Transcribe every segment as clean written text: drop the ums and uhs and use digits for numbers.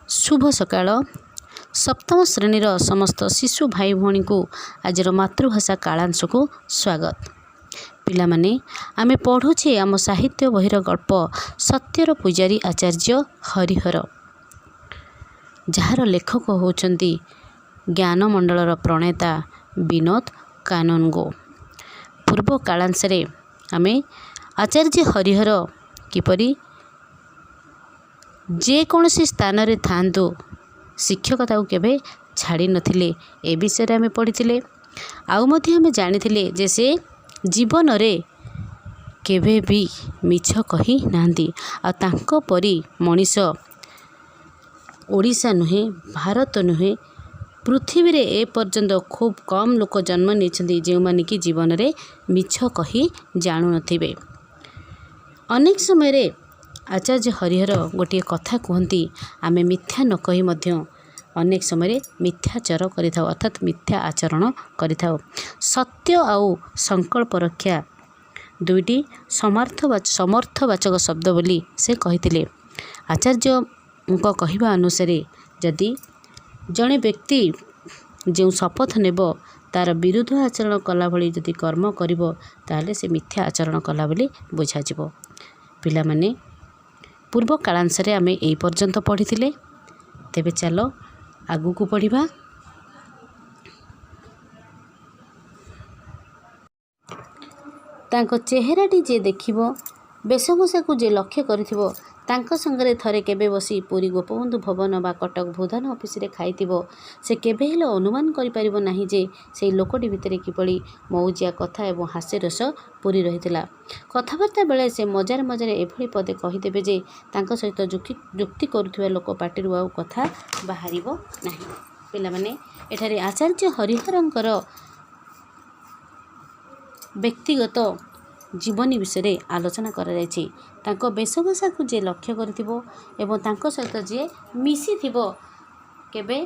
शुभ सकाळ। सप्तम श्रेणीर समस्त शिशु भाई भौणी को आज मातृभाषा कालांश को स्वागत। पिला माने आमे पढ़ुछे आम साहित्य बहिर गल्प सत्यर पूजारी आचार्य हरिहर, जार लेखक होचंती ज्ञानमंडलर प्रणेता विनोद काननगो। पूर्व कालांश रे आमे आचार्य हरिहर किपरि जे कौनसी स्थान रे थांतु शिक्षकता को केबे छाड़ी नथिले ए विषय रे आमे पढ़िथिले। आउ मध्ये आमे जानिथिले जे से जीवन रे केबे भी मिछ कही नांती आ तांको परी मनीष ओडिशा नुहे भारत नुहे पृथ्वी रे ए पर्यंत खूब कम लोक जन्म नेछंती जे माने कि जीवन रे मिछ कही जानु नथिबे। अनेक समय रे आचार्य हरिहर गोटे कथा कहती, आमे मिथ्या न कही मध्य अनेक समय मिथ्याचार करिथाउ अर्थात मिथ्या आचरण करिथाउ। सत्य आउ संकल्प रक्षा दुईटी समर्थवाचक शब्द बोली से कहिथिले। आचार्य कहवा अनुसार जदि जड़े व्यक्ति जो शपथ नेब तार विरुद्ध आचरण कला भली जदि कर्म करिवो ताहले से मिथ्या आचरण कला बोली बुझाजिवो। पिला माने पूर्व कालांश रे आमे एई पर्यंत पढ़िथिले। तेबे चलो आगु को पढ़िबा। तांको चेहराटी जे देखिबो वेशभूषा को जे लक्ष्य करिथिबो तांको संगरे थरे केबे बसी पुरी गोपबंधु भवन बा कटक भूधान ऑफिस रे खाइथिबो से केबे हेले अनुमान करि परिबो नाही जे सेई लोकटी भितरे किपड़ी मौजिया कथा एवं हास्य रस पूरी रहितला। कथाबार्ता बेले से मजार मजार एभली पदे कहिदेबे जे तांको सहित जुक्ति करुथिबा लोक पाटिरु आउ कथा बाहरिबो नाही। पिला माने एठारे आचार्य हरिहरंकर व्यक्तिगत जीवनी विषय आलोचना करा जायछि। तांको वेशभूषा को जे लक्ष्य करिथिबो एवं तांको सहित जे मिसी थिबो केबे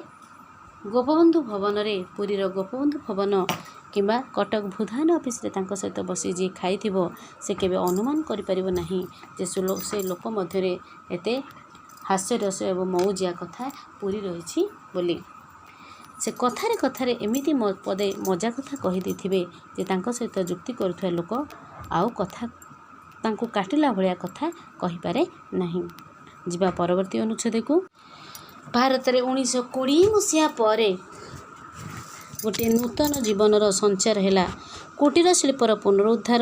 गोपबंधु भवन रे पुरीर गोपबंधु भवन किंबा कटक भूधान ऑफिस रे तांको सहित बसी जे खाइथिबो से केबे अनुमान करि परिबो नाही जे से लोक मध्य रे एते हास्य रस एवं मौजिया कथा पूरी रहिछि बोली। से कथारे कथारे एमिति पदे मजा कथा कहि देथिबे जे तांको सहित जुक्ति करुथुवा लोक आउ कथा तांको काटिला भलिया कथा कहि पारे नाही। जिबा परवर्ती अनुच्छेद को। भारत रे 1920 मसिया परे गोटे नूतन जीवनर संचार हैला। कुटीर शिल्पर पुनरुद्धार,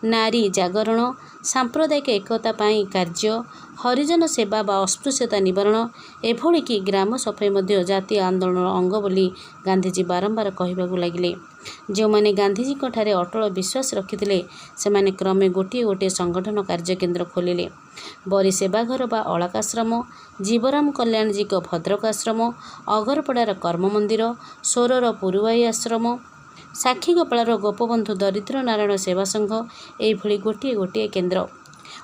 नारी जागरण, सांप्रदायिक एकता पाई कार्य, हरिजन सेवा बा अस्पृश्यता निवारण एभली कि ग्राम सफाई मध्य जातीय आंदोलन अंग बोली गांधीजी बारंबार कहबाकू लगिले। जो माने गांधीजी ठारे अटल विश्वास रखिथिले सेमाने क्रमे गोटे गोटे संगठन कार्य केन्द्र खोलिले। बरी सेवाघर बा अलकाश्रम, जीवराम कल्याण जी को भद्रक आश्रम, अगरपड़ार कर्म मंदिर, सोरर पुरुवाई आश्रम, साक्षीगोपाळर गोपबंधु दरिद्र नारायण सेवा संघ एभली गोटे गोटे केन्द्र।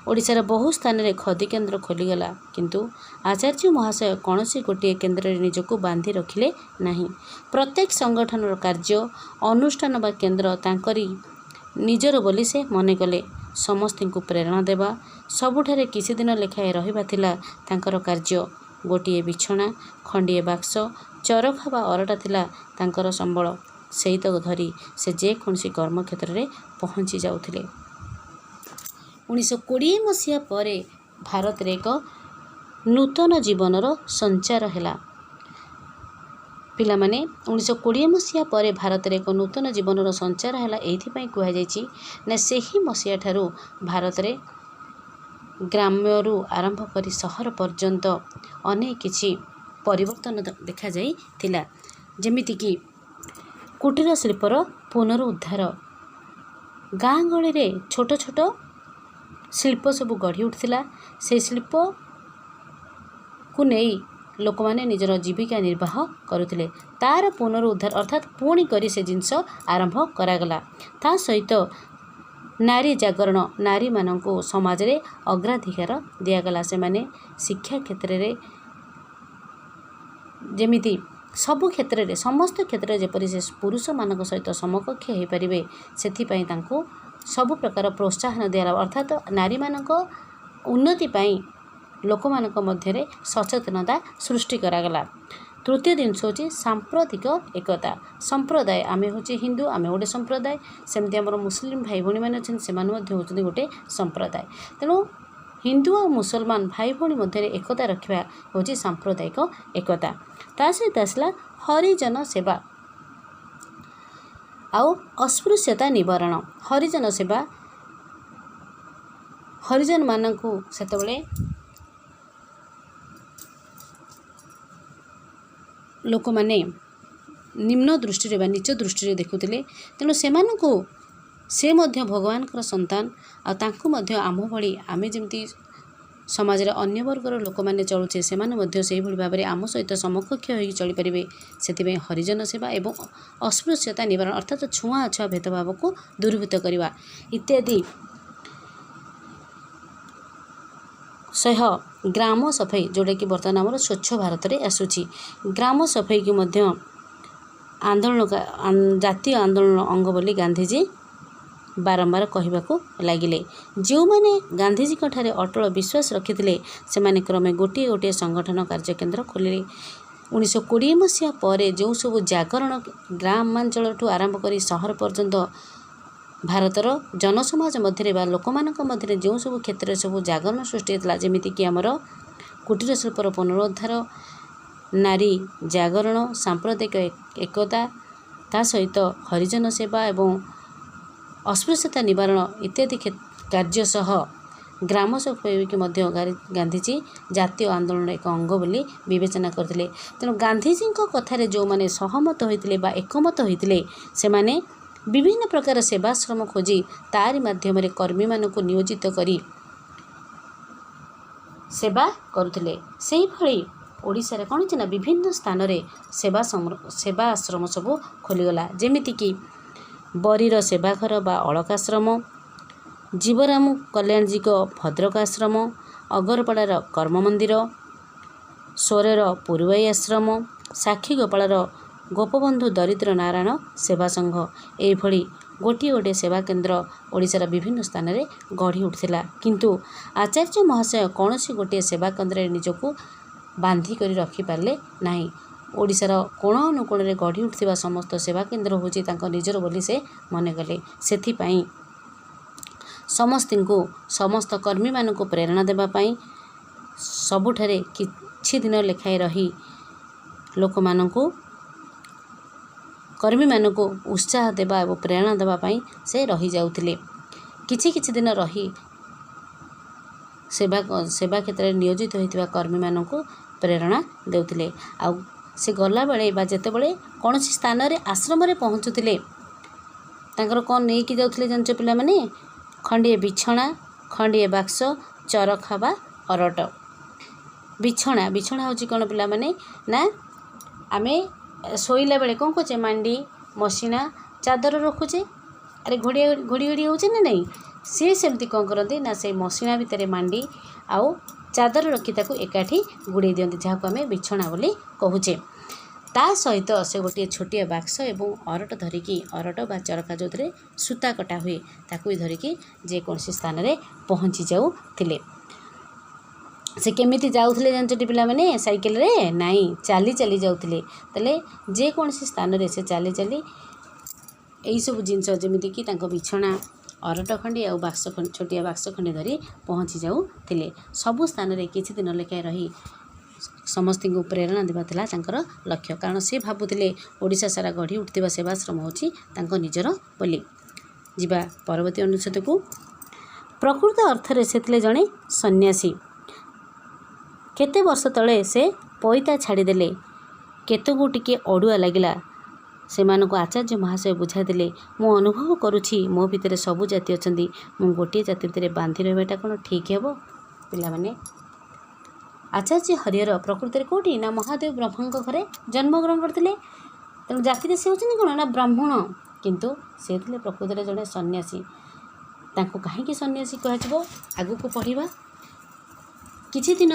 ओडिशार बहु स्थान रे खदी केन्द्र खोलीगला, किंतु आचार्य महाशय कौनसी गोटे केन्द्र रे निजको बांधी रखिले नाही। प्रत्येक संगठनर कार्य अनुष्ठान बा केन्द्र तांकरी निजर बोली से मने कले। समस्त को प्रेरणा देवा, सबुठारे किसी दिन लेखाए रहिबा थिला तांकर कार्य। गोटिए बिछଣା, खंडिए बाक्स, चरखा बा अरटा थिला तांकर संबल। सेई तक धरी से जे कौनसी कर्म क्षेत्र रे पहुंची जाउथिले। 1920 मसिया परे भारत रे एक नूतन जीवनर संचार हैला। पिला माने 1920 मसिया परे भारत रे एक नूतन जीवनर संचार हैला। एथि पई कुहा जायछि ना सेही मसिया ठारू भारत रे ग्राम्यरू आरंभ करी शहर पर्यंत अनेक किछि परिवर्तन देखा जाई थिला। जेमिति कि कुटीर शिल्पर पुनरुद्धार, गाँ गली रे छोट छोट शिल्प सब गढ़ी उठिला। से शिल्प को नहीं लोक माने निजर जीविका निर्वाह करुथिले। तार पुनरुद्धार अर्थात पुणी करी से जिनस आरंभ करागला। ता सहित नारी जागरण, नारी माननको समाज रे अग्राधिकार दियागला। से माने शिक्षा क्षेत्र रे जेमिति सबु क्षेत्र रे समस्त क्षेत्र जेपरि से पुरुष मानक सहित समकक्ष हो पारिबे सेथिपई तांको सबु प्रकार प्रोत्साहन दिया। अर्थात नारी मानक उन्नति पाई ଲୋକମାନଙ୍କ ମଧ୍ୟରେ ସଚେତନତା ସୃଷ୍ଟି କରାଗଲା। ତୃତୀୟ ଜିନିଷ ହେଉଛି ସାମ୍ପ୍ରତିକ ଏକତା। ସମ୍ପ୍ରଦାୟ, ଆମେ ହେଉଛି ହିନ୍ଦୁ, ଆମେ ଗୋଟେ ସମ୍ପ୍ରଦାୟ, ସେମିତି ଆମର ମୁସଲିମ ଭାଇ ଭଉଣୀମାନେ ଅଛନ୍ତି, ସେମାନେ ମଧ୍ୟ ହେଉଛନ୍ତି ଗୋଟେ ସମ୍ପ୍ରଦାୟ। ତେଣୁ ହିନ୍ଦୁ ଆଉ ମୁସଲମାନ ଭାଇ ଭଉଣୀ ମଧ୍ୟରେ ଏକତା ରଖିବା ହେଉଛି ସାମ୍ପ୍ରଦାୟିକ ଏକତା। ତା ସହିତ ଆସିଲା ହରିଜନ ସେବା ଆଉ ଅସ୍ପୃଶ୍ୟତା ନିବାରଣ। ହରିଜନ ସେବା, ହରିଜନମାନଙ୍କୁ ସେତେବେଳେ ଲୋକମାନେ ନିମ୍ନ ଦୃଷ୍ଟିରେ ବା ନିଚ ଦୃଷ୍ଟିରେ ଦେଖୁଥିଲେ। ତେଣୁ ସେମାନଙ୍କୁ ସେ ମଧ୍ୟ ଭଗବାନଙ୍କର ସନ୍ତାନ, ଆଉ ତାଙ୍କୁ ମଧ୍ୟ ଆମ ଭଳି ଆମେ ଯେମିତି ସମାଜରେ ଅନ୍ୟ ବର୍ଗର ଲୋକମାନେ ଚଳୁଛେ, ସେମାନେ ମଧ୍ୟ ସେହିଭଳି ଭାବରେ ଆମ ସହିତ ସମକକ୍ଷ ହୋଇକି ଚଳିପାରିବେ। ସେଥିପାଇଁ ହରିଜନ ସେବା ଏବଂ ଅସ୍ପୃଶ୍ୟତା ନିବାରଣ ଅର୍ଥାତ୍ ଛୁଆଁଅଛୁଆଁ ଭେଦଭାବକୁ ଦୂରୀଭୂତ କରିବା ଇତ୍ୟାଦି ସହ ଗ୍ରାମ ସଫେଇ, ଯେଉଁଟାକି ବର୍ତ୍ତମାନ ଆମର ସ୍ୱଚ୍ଛ ଭାରତରେ ଆସୁଛି, ଗ୍ରାମ ସଫେଇକି ମଧ୍ୟ ଆନ୍ଦୋଳନ ଜାତୀୟ ଆନ୍ଦୋଳନ ଅଙ୍ଗ ବୋଲି ଗାନ୍ଧିଜୀ ବାରମ୍ବାର କହିବାକୁ ଲାଗିଲେ। ଯେଉଁମାନେ ଗାନ୍ଧିଜୀଙ୍କଠାରେ ଅଟଳ ବିଶ୍ୱାସ ରଖିଥିଲେ ସେମାନେ କ୍ରମେ ଗୋଟିଏ ଗୋଟିଏ ସଂଗଠନ କାର୍ଯ୍ୟକେନ୍ଦ୍ର ଖୋଲିଲେ। 1920 ମସିହା ପରେ ଯେଉଁ ସବୁ ଜାଗରଣ ଗ୍ରାମାଞ୍ଚଳଠୁ ଆରମ୍ଭ କରି ସହର ପର୍ଯ୍ୟନ୍ତ ଭାରତର ଜନସମାଜ ମଧ୍ୟରେ ବା ଲୋକମାନଙ୍କ ମଧ୍ୟରେ ଯେଉଁ ସବୁ କ୍ଷେତ୍ରରେ ସବୁ ଜାଗରଣ ସୃଷ୍ଟି ହୋଇଥିଲା, ଯେମିତିକି ଆମର କୁଟୀର ଶିଳ୍ପର ପୁନରୁଦ୍ଧାର, ନାରୀ ଜାଗରଣ, ସାମ୍ପ୍ରଦାୟିକ ଏକତା, ତା ସହିତ ହରିଜନ ସେବା ଏବଂ ଅସ୍ପୃଶ୍ୟତା ନିବାରଣ ଇତ୍ୟାଦି କାର୍ଯ୍ୟ ସହ ଗ୍ରାମ ସଫେଇକି ମଧ୍ୟ ଗାନ୍ଧିଜୀ ଜାତୀୟ ଆନ୍ଦୋଳନର ଏକ ଅଙ୍ଗ ବୋଲି ବିବେଚନା କରିଥିଲେ। ତେଣୁ ଗାନ୍ଧିଜୀଙ୍କ କଥାରେ ଯେଉଁମାନେ ସହମତ ହୋଇଥିଲେ ବା ଏକମତ ହୋଇଥିଲେ, ସେମାନେ ବିଭିନ୍ନ ପ୍ରକାର ସେବାଶ୍ରମ ଖୋଜି ତାରି ମାଧ୍ୟମରେ କର୍ମୀମାନଙ୍କୁ ନିୟୋଜିତ କରି ସେବା କରୁଥିଲେ। ସେହିଭଳି ଓଡ଼ିଶାରେ କ'ଣ ଅଛି ନା ବିଭିନ୍ନ ସ୍ଥାନରେ ସେବା ଆଶ୍ରମ ସବୁ ଖୋଲିଗଲା। ଯେମିତିକି ବରୀର ସେବାଘର ବା ଅଳକାଶ୍ରମ, ଜୀବରାମ କଲ୍ୟାଣଜୀଙ୍କ ଭଦ୍ରକ ଆଶ୍ରମ, ଅଗରପଡ଼ାର କର୍ମମନ୍ଦିର, ସ୍ୱରେର ପୁରୁବାଇ ଆଶ୍ରମ, ସାକ୍ଷୀଗୋପାଳର ଗୋପବନ୍ଧୁ ଦରିଦ୍ର ନାରାୟଣ ସେବା ସଂଘ, ଏହିଭଳି ଗୋଟିଏ ଗୋଟିଏ ସେବା କେନ୍ଦ୍ର ଓଡ଼ିଶାର ବିଭିନ୍ନ ସ୍ଥାନରେ ଗଢ଼ି ଉଠିଥିଲା। କିନ୍ତୁ ଆଚାର୍ଯ୍ୟ ମହାଶୟ କୌଣସି ଗୋଟିଏ ସେବା କେନ୍ଦ୍ରରେ ନିଜକୁ ବାନ୍ଧି କରି ରଖିପାରିଲେ ନାହିଁ। ଓଡ଼ିଶାର କୋଣ ଅନୁକୋଣରେ ଗଢ଼ି ଉଠିଥିବା ସମସ୍ତ ସେବା କେନ୍ଦ୍ର ହେଉଛି ତାଙ୍କ ନିଜର ବୋଲି ସେ ମନେ କଲେ। ସେଥିପାଇଁ ସମସ୍ତଙ୍କୁ, ସମସ୍ତ କର୍ମୀମାନଙ୍କୁ ପ୍ରେରଣା ଦେବା ପାଇଁ ସବୁଠାରେ କିଛି ଦିନ ଲେଖାଏଁ ରହି ଲୋକମାନଙ୍କୁ, କର୍ମୀମାନଙ୍କୁ ଉତ୍ସାହ ଦେବା ଏବଂ ପ୍ରେରଣା ଦେବା ପାଇଁ ସେ ରହିଯାଉଥିଲେ। କିଛି କିଛି ଦିନ ରହି ସେବା କ୍ଷେତ୍ରରେ ନିୟୋଜିତ ହୋଇଥିବା କର୍ମୀମାନଙ୍କୁ ପ୍ରେରଣା ଦେଉଥିଲେ। ଆଉ ସେ ଗଲାବେଳେ ବା ଯେତେବେଳେ କୌଣସି ସ୍ଥାନରେ ଆଶ୍ରମରେ ପହଞ୍ଚୁଥିଲେ, ତାଙ୍କର କ'ଣ ନେଇକି ଯାଉଥିଲେ ଜାଣିଛ ପିଲାମାନେ? ଖଣ୍ଡିଏ ବିଛଣା, ଖଣ୍ଡିଏ ବାକ୍ସ, ଚରଖା ବା ଅରଟ। ବିଛଣା ହେଉଛି କ'ଣ ପିଲାମାନେ? ନା ଆମେ ଶୋଇଲା ବେଳେ କ'ଣ କରୁଛେ? ମାଣ୍ଡି, ମସିଣା, ଚାଦର ରଖୁଛେ। ଆରେ ଘୋଡ଼ି ହେଉଛେ ନା ନାହିଁ? ସିଏ ସେମିତି କ'ଣ କରନ୍ତି ନା ସେଇ ମସିଣା ଭିତରେ ମାଣ୍ଡି ଆଉ ଚାଦର ରଖି ତାକୁ ଏକାଠି ଗୁଡ଼େଇ ଦିଅନ୍ତି, ଯାହାକୁ ଆମେ ବିଛଣା ବୋଲି କହୁଛେ। ତା ସହିତ ସେ ଗୋଟିଏ ଛୋଟିଆ ବାକ୍ସ ଏବଂ ଅରଟ ଧରିକି, ଅରଟ ବା ଚରଖା ଯେଉଁଥିରେ ସୂତା କଟା ହୁଏ, ତାକୁ ଧରିକି ଯେକୌଣସି ସ୍ଥାନରେ ପହଞ୍ଚି ଯାଉଥିଲେ। ସେ କେମିତି ଯାଉଥିଲେ ଜାଣିଛନ୍ତି ପିଲାମାନେ? ସାଇକେଲରେ ନାହିଁ, ଚାଲି ଚାଲି ଯାଉଥିଲେ। ତାହେଲେ ଯେକୌଣସି ସ୍ଥାନରେ ସେ ଚାଲି ଚାଲି ଏଇସବୁ ଜିନିଷ ଯେମିତିକି ତାଙ୍କ ବିଛଣା, ଅରଟ ଖଣ୍ଡି ଆଉ ଛୋଟିଆ ବାକ୍ସ ଖଣ୍ଡି ଧରି ପହଞ୍ଚି ଯାଉଥିଲେ। ସବୁ ସ୍ଥାନରେ କିଛି ଦିନ ଲେଖାଏଁ ରହି ସମସ୍ତଙ୍କୁ ପ୍ରେରଣା ଦେବା ଥିଲା ତାଙ୍କର ଲକ୍ଷ୍ୟ। କାରଣ ସେ ଭାବୁଥିଲେ ଓଡ଼ିଶା ସାରା ଗଢ଼ି ଉଠିଥିବା ସେବାଶ୍ରମ ହେଉଛି ତାଙ୍କ ନିଜର ବୋଲି। ଯିବା ପରବର୍ତ୍ତୀ ଅନୁଚ୍ଛେଦକୁ। ପ୍ରକୃତ ଅର୍ଥରେ ସେ ଥିଲେ ଜଣେ ସନ୍ନ୍ୟାସୀ। କେତେ ବର୍ଷ ତଳେ ସେ ପଇତା ଛାଡ଼ିଦେଲେ। କେତେକୁ ଟିକେ ଅଡ଼ୁଆ ଲାଗିଲା। ସେମାନଙ୍କୁ ଆଚାର୍ଯ୍ୟ ମହାଶୟ ବୁଝାଇଦେଲେ, ମୁଁ ଅନୁଭବ କରୁଛି ମୋ ଭିତରେ ସବୁ ଜାତି ଅଛନ୍ତି, ମୁଁ ଗୋଟିଏ ଜାତି ଭିତରେ ବାନ୍ଧି ରହିବାଟା କ'ଣ ଠିକ୍ ହେବ? ପିଲାମାନେ, ଆଚାର୍ଯ୍ୟ ହରିହର ପ୍ରକୃତରେ କେଉଁଠି ନା ମହାଦେବ ବ୍ରହ୍ମଙ୍କ ଘରେ ଜନ୍ମଗ୍ରହଣ କରିଥିଲେ। ତେଣୁ ଜାତିରେ ସେ ହେଉଛନ୍ତି କ'ଣ ନା ବ୍ରାହ୍ମଣ, କିନ୍ତୁ ସେ ଥିଲେ ପ୍ରକୃତରେ ଜଣେ ସନ୍ନ୍ୟାସୀ। ତାଙ୍କୁ କାହିଁକି ସନ୍ନ୍ୟାସୀ କୁହାଯିବ ଆଗକୁ ପଢ଼ିବା। କିଛି ଦିନ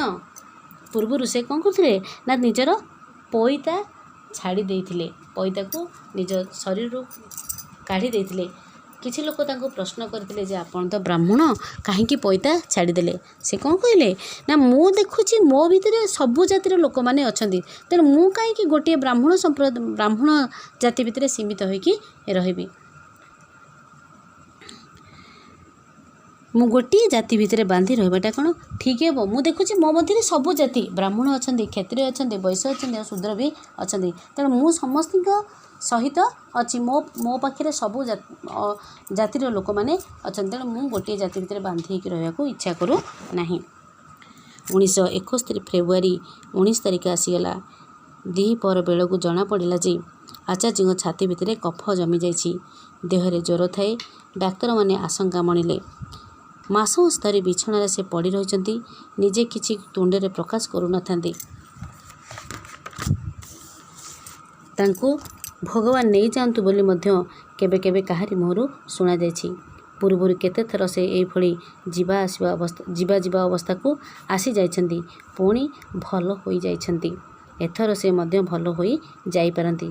ପୂର୍ବରୁ ସେ କ'ଣ କରୁଥିଲେ ନା ନିଜର ପଇତା ଛାଡ଼ି ଦେଇଥିଲେ, ପଇତାକୁ ନିଜ ଶରୀରରୁ କାଢ଼ି ଦେଇଥିଲେ। କିଛି ଲୋକ ତାଙ୍କୁ ପ୍ରଶ୍ନ କରିଥିଲେ ଯେ ଆପଣ ତ ବ୍ରାହ୍ମଣ କାହିଁକି ପଇତା ଛାଡ଼ିଦେଲେ? ସେ କ'ଣ କହିଲେ ନା ମୁଁ ଦେଖୁଛି ମୋ ଭିତରେ ସବୁ ଜାତିର ଲୋକମାନେ ଅଛନ୍ତି, ତେଣୁ ମୁଁ କାହିଁକି ଗୋଟିଏ ବ୍ରାହ୍ମଣ ଜାତି ଭିତରେ ସୀମିତ ହୋଇକି ରହିବି? ମୁଁ ଗୋଟିଏ ଜାତି ଭିତରେ ବାନ୍ଧି ରହିବାଟା କ'ଣ ଠିକ୍ ହେବ? ମୁଁ ଦେଖୁଛି ମୋ ମଧ୍ୟରେ ସବୁ ଜାତି ବ୍ରାହ୍ମଣ ଅଛନ୍ତି, କ୍ଷତ୍ରିୟ ଅଛନ୍ତି, ବୈଶ୍ୟ ଅଛନ୍ତି ଆଉ ଶୂଦ୍ର ବି ଅଛନ୍ତି, ତେଣୁ ମୁଁ ସମସ୍ତଙ୍କ ସହିତ ଅଛି। ମୋ ପାଖରେ ସବୁ ଜାତିର ଲୋକମାନେ ଅଛନ୍ତି, ତେଣୁ ମୁଁ ଗୋଟିଏ ଜାତି ଭିତରେ ବାନ୍ଧି ହେଇକି ରହିବାକୁ ଇଚ୍ଛା କରୁନାହିଁ। 1971 ଫେବୃଆରୀ 19 ତାରିଖ ଆସିଗଲା। ଦ୍ୱିପହର ବେଳକୁ ଜଣାପଡ଼ିଲା ଯେ ଆଚାର୍ଯ୍ୟଙ୍କ ଛାତି ଭିତରେ କଫ ଜମିଯାଇଛି। ଦେହରେ ଜ୍ୱର ଥାଏ। ଡାକ୍ତରମାନେ ଆଶଙ୍କା ମଣିଲେ। ମାସ ଧରି ବିଛଣାରେ ସେ ପଡ଼ି ରହିଛନ୍ତି। ନିଜେ କିଛି ତୁଣ୍ଡରେ ପ୍ରକାଶ କରୁନଥାନ୍ତି। ତାଙ୍କୁ ଭଗବାନ ନେଇଯାଆନ୍ତୁ ବୋଲି ମଧ୍ୟ କେବେ କେବେ କାହାରି ମୁହଁରୁ ଶୁଣାଯାଇଛି। ପୂର୍ବରୁ କେତେଥର ସେ ଏଇଭଳି ଯିବା ଅବସ୍ଥାକୁ ଆସିଯାଇଛନ୍ତି, ପୁଣି ଭଲ ହୋଇଯାଇଛନ୍ତି। ଏଥର ସେ ମଧ୍ୟ ଭଲ ହୋଇ ଯାଇପାରନ୍ତି।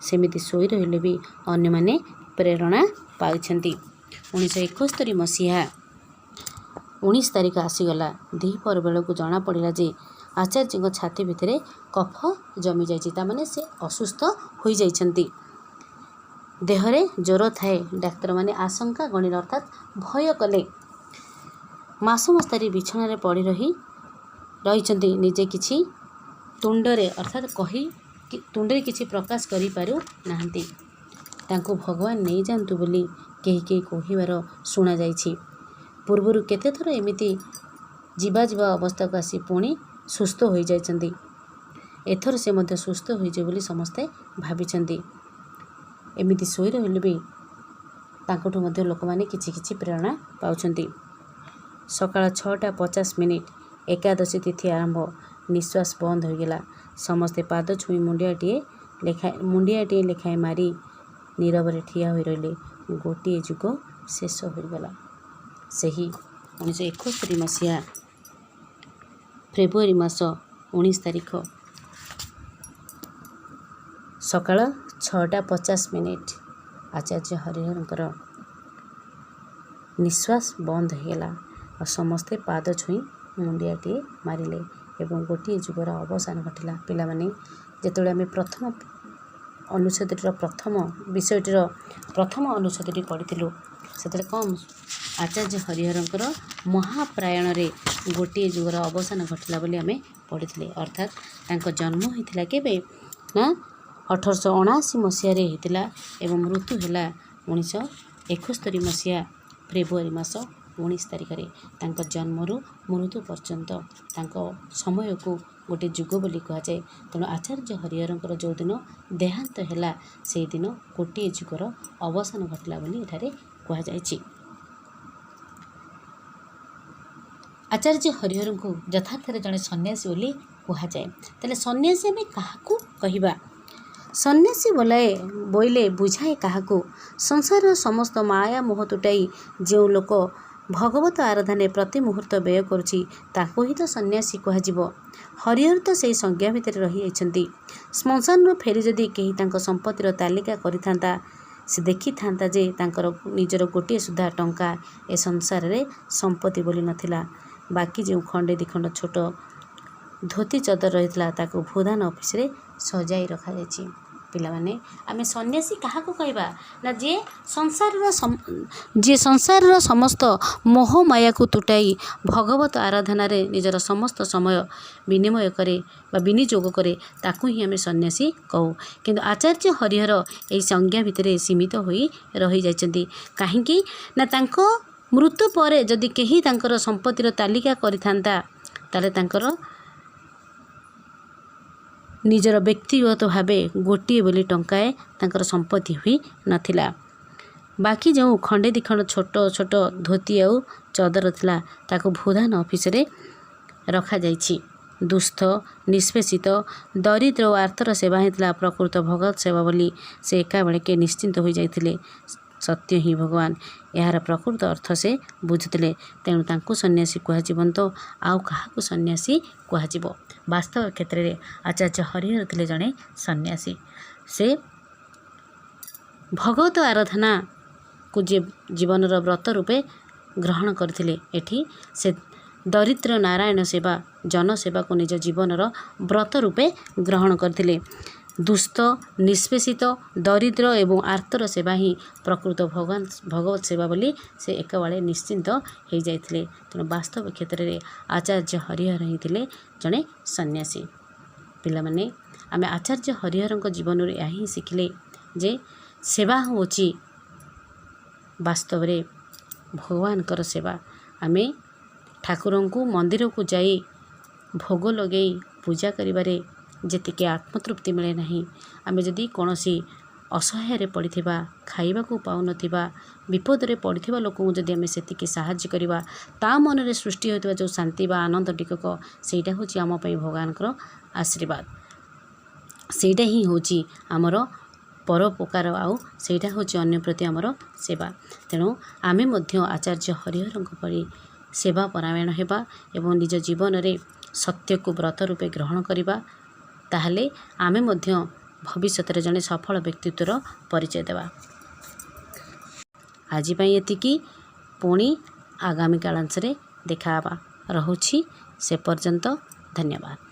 ସେମିତି ଶୋଇ ରହିଲେ ବି ଅନ୍ୟମାନେ ପ୍ରେରଣା ପାଇଛନ୍ତି। 1971 ମସିହା 19 ତାରିଖ ଆସିଗଲା। ଦ୍ୱିପହର ବେଳକୁ ଜଣାପଡ଼ିଲା ଯେ ଆଚାର୍ଯ୍ୟଙ୍କ ଛାତି ଭିତରେ କଫ ଜମିଯାଇଛି, ତା'ମାନେ ସେ ଅସୁସ୍ଥ ହୋଇଯାଇଛନ୍ତି। ଦେହରେ ଜ୍ୱର ଥାଏ। ଡାକ୍ତରମାନେ ଆଶଙ୍କା ଗଣିଲେ, ଅର୍ଥାତ୍ ଭୟ କଲେ। ମାସ ଧରି ବିଛଣାରେ ପଡ଼ି ରହିଛନ୍ତି। ନିଜେ କିଛି ତୁଣ୍ଡରେ ତୁଣ୍ଡରେ କିଛି ପ୍ରକାଶ କରିପାରୁନାହାନ୍ତି। ତାଙ୍କୁ ଭଗବାନ ନେଇଯାଆନ୍ତୁ ବୋଲି କେହି କେହି କହିବାର ଶୁଣାଯାଇଛି। ପୂର୍ବରୁ କେତେଥର ଏମିତି ଯିବା ଅବସ୍ଥାକୁ ଆସି ପୁଣି ସୁସ୍ଥ ହୋଇଯାଇଛନ୍ତି। ଏଥର ସେ ମଧ୍ୟ ସୁସ୍ଥ ହୋଇଯିବେ ବୋଲି ସମସ୍ତେ ଭାବିଛନ୍ତି। ଏମିତି ଶୋଇ ରହିଲେ ବି ତାଙ୍କଠୁ ମଧ୍ୟ ଲୋକମାନେ କିଛି କିଛି ପ୍ରେରଣା ପାଉଛନ୍ତି। ସକାଳ 6:50 ଏକାଦଶୀ ତିଥି ଆରମ୍ଭ। ନିଶ୍ୱାସ ବନ୍ଦ ହୋଇଗଲା। ସମସ୍ତେ ପାଦ ଛୁଇଁ ମୁଣ୍ଡିଆଟିଏ ଲେଖାଏଁ ମାରି ନୀରବରେ ଠିଆ ହୋଇ ରହିଲେ। ଗୋଟିଏ ଯୁଗ ଶେଷ ହୋଇଗଲା। ସେହି 1971 ମସିହା ଫେବୃଆରୀ ମାସ 19 ତାରିଖ ସକାଳ 6:50 ଆଚାର୍ଯ୍ୟ ହରିହରଙ୍କର ନିଶ୍ୱାସ ବନ୍ଦ ହୋଇଗଲା ଆଉ ସମସ୍ତେ ପାଦ ଛୁଇଁ ମୁଣ୍ଡିଆଟିଏ ମାରିଲେ ଏବଂ ଗୋଟିଏ ଯୁଗର ଅବସାନ ଘଟିଲା। ପିଲାମାନେ, ଯେତେବେଳେ ଆମେ ପ୍ରଥମ ଅନୁଚ୍ଛେଦଟି ପଢ଼ିଥିଲୁ, ସେଥିରେ କ'ଣ ଆଚାର୍ଯ୍ୟ ହରିହରଙ୍କର ମହାପ୍ରାୟଣରେ ଗୋଟିଏ ଯୁଗର ଅବସାନ ଘଟିଲା ବୋଲି ଆମେ ପଢ଼ିଥିଲେ। ଅର୍ଥାତ୍ ତାଙ୍କ ଜନ୍ମ ହୋଇଥିଲା କେବେ ନା 1879 ମସିହାରେ ହୋଇଥିଲା ଏବଂ ମୃତ୍ୟୁ ହେଲା 1971 ମସିହା ଫେବୃଆରୀ ମାସ 19 ତାରିଖରେ। ତାଙ୍କ ଜନ୍ମରୁ ମୃତ୍ୟୁ ପର୍ଯ୍ୟନ୍ତ ତାଙ୍କ ସମୟକୁ ଗୋଟିଏ ଯୁଗ ବୋଲି କୁହାଯାଏ। ତେଣୁ ଆଚାର୍ଯ୍ୟ ହରିହରଙ୍କର ଯେଉଁଦିନ ଦେହାନ୍ତ ହେଲା, ସେହିଦିନ ଗୋଟିଏ ଯୁଗର ଅବସାନ ଘଟିଲା ବୋଲି ଏଠାରେ କୁହାଯାଇଛି। ଆଚାର୍ଯ୍ୟ ହରିହରଙ୍କୁ ଯଥାର୍ଥରେ ଜଣେ ସନ୍ନ୍ୟାସୀ ବୋଲି କୁହାଯାଏ। ତାହେଲେ ସନ୍ନ୍ୟାସୀ ଆମେ କାହାକୁ କହିବା? ସନ୍ନ୍ୟାସୀ ବୋଇଲେ ବୁଝାଏ କାହାକୁ? ସଂସାରର ସମସ୍ତ ମାୟା ମୋହ ତୁଟାଇ ଯେଉଁ ଲୋକ ଭଗବତ ଆରାଧନାରେ ପ୍ରତି ମୁହୂର୍ତ୍ତ ବ୍ୟୟ କରୁଛି, ତାକୁ ହିଁ ତ ସନ୍ନ୍ୟାସୀ କୁହାଯିବ। ହରିହର ତ ସେହି ସଂଜ୍ଞା ଭିତରେ ରହିଯାଇଛନ୍ତି। ଶ୍ମଶାନରୁ ଫେରି ଯଦି କେହି ତାଙ୍କ ସମ୍ପତ୍ତିର ତାଲିକା କରିଥାନ୍ତା, ସେ ଦେଖିଥାନ୍ତା ଯେ ତାଙ୍କର ନିଜର ଗୋଟିଏ ସୁଦ୍ଧା ଟଙ୍କା ଏ ସଂସାରରେ ସମ୍ପତ୍ତି ବୋଲି ନଥିଲା। ବାକି ଯେଉଁ ଖଣ୍ଡେ ଦିଖଣ୍ଡ ଛୋଟ ଧୋତି ଚଦର ରହିଥିଲା, ତାକୁ ଭୂଦାନ ଅଫିସରେ ସଜାଇ ରଖାଯାଇଛି। ପିଲାମାନେ, ଆମେ ସନ୍ନ୍ୟାସୀ କାହାକୁ କହିବା ନା ଯିଏ ସଂସାରର ସମସ୍ତ ମୋହ ମାୟାକୁ ତୁଟାଇ ଭଗବତ ଆରାଧନାରେ ନିଜର ସମସ୍ତ ସମୟ ବିନିଯୋଗ କରେ, ତାକୁ ହିଁ ଆମେ ସନ୍ନ୍ୟାସୀ କହୁ। କିନ୍ତୁ ଆଚାର୍ଯ୍ୟ ହରିହର ଏହି ସଂଜ୍ଞା ଭିତରେ ସୀମିତ ହୋଇ ରହିଯାଇଛନ୍ତି। କାହିଁକି ନା ତାଙ୍କ ମୃତ୍ୟୁ ପରେ ଯଦି କେହି ତାଙ୍କର ସମ୍ପତ୍ତିର ତାଲିକା କରିଥାନ୍ତା, ତାହେଲେ ତାଙ୍କର ନିଜର ବ୍ୟକ୍ତିଗତ ଭାବେ ଗୋଟିଏ ବୋଲି ଟଙ୍କାଏ ତାଙ୍କର ସମ୍ପତ୍ତି ହୋଇ ନଥିଲା। ବାକି ଯେଉଁ ଖଣ୍ଡେ ଦିଖଣ୍ଡ ଛୋଟ ଛୋଟ ଧୋତି ଆଉ ଚଦର ଥିଲା, ତାକୁ ଭୂଦାନ ଅଫିସରେ ରଖାଯାଇଛି। ଦୁସ୍ଥ, ନିଷ୍ପେଷିତ, ଦରିଦ୍ର ଓ ଆର୍ତ୍ତର ସେବା ହିଁ ଥିଲା ପ୍ରକୃତ ଭଗବତ ସେବା ବୋଲି ସେ ଏକାବେଳକେ ନିଶ୍ଚିନ୍ତ ହୋଇଯାଇଥିଲେ। ସତ୍ୟ ହିଁ ଭଗବାନ, ଏହାର ପ୍ରକୃତ ଅର୍ଥ ସେ ବୁଝୁଥିଲେ। ତେଣୁ ତାଙ୍କୁ ସନ୍ନ୍ୟାସୀ କୁହାଯିବନି ତ ଆଉ କାହାକୁ ସନ୍ନ୍ୟାସୀ କୁହାଯିବ? ବାସ୍ତବ କ୍ଷେତ୍ରରେ ଆଚାର୍ଯ୍ୟ ହରିହର ଥିଲେ ଜଣେ ସନ୍ନ୍ୟାସୀ। ସେ ଭଗବତ ଆରାଧନାକୁ को जीवनर व्रत रूपे ग्रहण करथिले। एठी से दरिद्र नारायण सेवा जनसेवा को निज जीवनर व्रत रूपे ग्रहण करथिले। दुष्ट निष्पेषित दरिद्र एवं आर्तर सेवा ही प्रकृत भगवत सेवा बोली से एकबारे निश्चिंत हो जाइथिले। तेणु वास्तव क्षेत्र में आचार्य हरिहर ही थिले जड़े सन्यासी। पिला माने आमे आचार्य हरिहर जीवन में यही शिखिले जे सेवा होची वास्तव रे भगवान कर सेवा। आमे ठाकुर को मंदिर को जाई भोग लगे पूजा करिबारे जेतिके आत्मतृप्ति मिले नहीं, आमे जदि कौनसी असहाय पड़िथिबा खाइबा को पाउ नथिबा विपद रे पड़िथिबा लोक को जदि आमे सेतिके साहाय्य करिबा ता मन रे सृष्टि होइतबा जो शांति बा आनंद टिकक सेटा होची आम पई भगवान कर आशीर्वाद। सेटा ही होची आमर परोपकार आउ सेटा होची अन्य प्रति आमर सेवा। तेणु आमे मध्य आचार्य हरिहर परि सेवा परायण हेबा एवं निज जीवन रे सत्य को व्रत रूपे ग्रहण करिबा, ताहले आमे मध्य भविष्यत रे जने सफल व्यक्तित्वर परिचय देवा। आज पई एतिकी, पुणी आगामी कालांश रे देखा रहुछि। से पर्यंत धन्यवाद।